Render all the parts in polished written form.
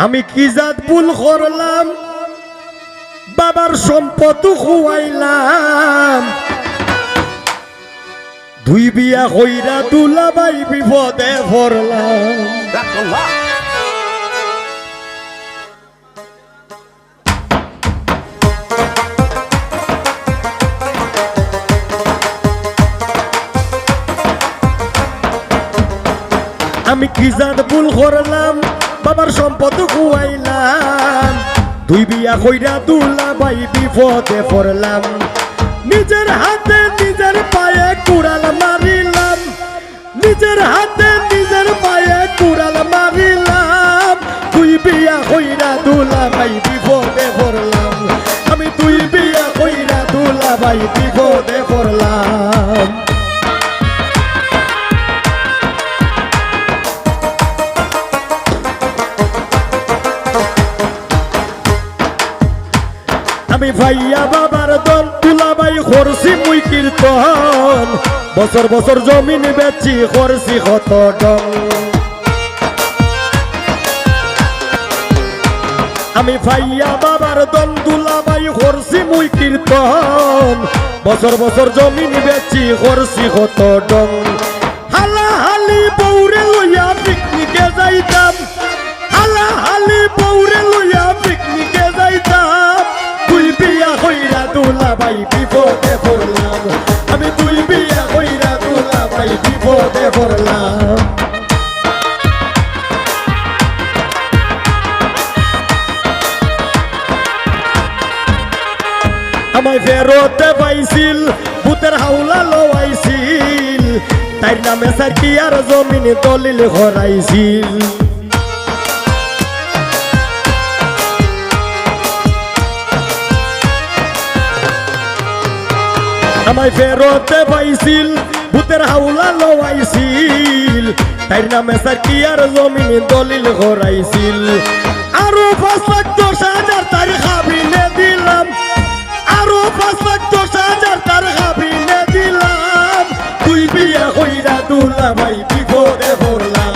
আমি কি জাত ভুল করলাম বাবার সম্পদ খুয়াইলাম দুই বিয়া কইরা দুলাভাই বিপদে পড়লাম আমি কি জাত ভুল করলাম বাবার সম্পদ খুয়াইলাম দুই বিয়া কইরা দুলাভাই বিপদে পড়লাম নিজের হাতে নিজের পায়ে কুড়াল মারিলাম নিজের হাতে নিজের পায়ে কুড়াল মারিলাম দুই বিয়া কইরা দুলাভাই বিপদে পড়লাম আমি দুই বিয়া কইরা দুলাভাই বিপদে পড়লাম আমি ভাইয়া বাবার দল দুলাভাই করছি মুই কীর্তন বছর বছর জমিন বেচি করছি কত ডং আমি ভাইয়া বাবার দল দুলাভাই করছি মুই কীর্তন বছর বছর জমিন বেচি করছি কত ডং হালা হালি বৌরে লইয়া পিকনিকে যাইতাম হালা হালি বৌরে লইয়া পিকনিকে যাইতাম দুই বিয়া কইরা দুলাভাই বিপদে পড়লাম আমি দুই বিয়া কইরা দুলাভাই বিপদে পড়লাম আমায় ফেরতে পাইছিল ভূতের হাওলা লওয়াইছিল তাই নামে সার্কি আর জমিন দলিল হরাইছিল আমায় ফেরতে পাইছিল ভূতের হাওলা লওয়াইছিল তাই নামে সার্কি আর জমিন দলিল হরাইছিল আরো 5,10,000 তার খাবিনে দিলাম আরো 5,10,000 তার খাবিনে দিলাম দুই বিয়া কইরা দুলাভাই বিপদে পড়লাম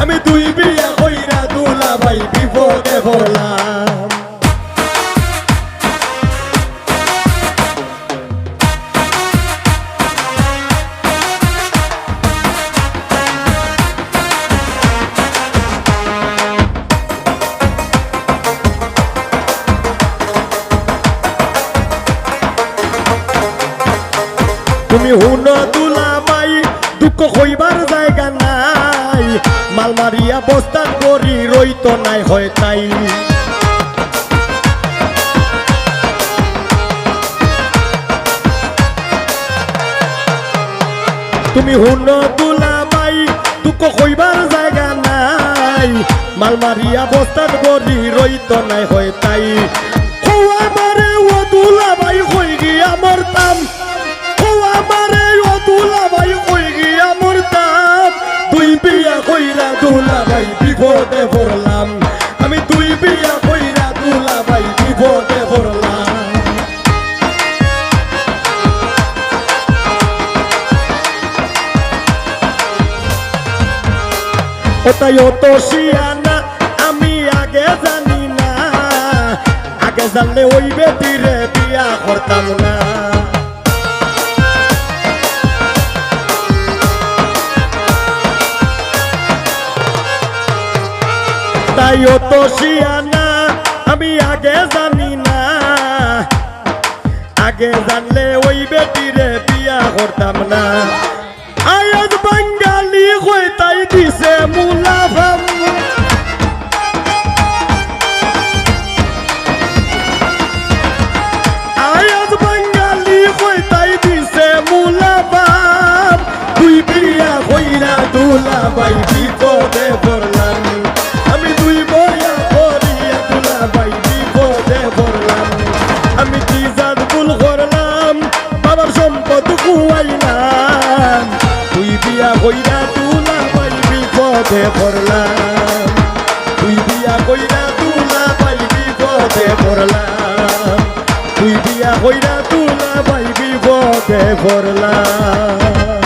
আমি দুই বিয়া কইরা দুলাভাই বিপদে পড়লাম তুমি হুন দুলাভাই দুঃখ কইবার জায়গা নাই মাল মারিয়া বস্তান করি রইত নাই হয় তাই তুমি হুন দুলাভাই দুঃখ কইবার জায়গা নাই মাল মারিয়া বস্তান করি রইত নাই হয় তাই খোয়া মারে ও দুলাভাই কই গিয়া মরতাম আমারে ও দুলাভাই কই গিয়া মরতাম দুই বিয়া কইরা দুলাভাই বিপদে পড়লাম আমি দুই বিয়া কইরা দুলাভাই বিপদে পড়লাম ওটাই অত শিয়ানা আমি আগে জানি না আগে জানলে ওই বেটিরে বিয়া করতাম না তাই অত শিয়ানা আমি আগে জানি না আগে জানলে ওই বেটিরে বিয়া করতাম না আয়াজ বাঙালি কই তাই দিছে মুলাফাম আয়াজ বাঙালি কই তাই দিছে মুলাফাম দুই বিয়া কইরা দুলাভাই বিপদে পড়লাম আমি দুই বয়া করিয়া দুলাভাই বিপদে পড়লাম আমি কি জাত ভুল করলাম বাবার সম্পদ খুয়াইলাম দুই বিয়া কইরা দুলাভাই বিপদে পড়লাম দুই বিয়া কইরা দুলাভাই বিপদে পড়লাম দুই বিয়া কইরা দুলাভাই বিপদে পড়লাম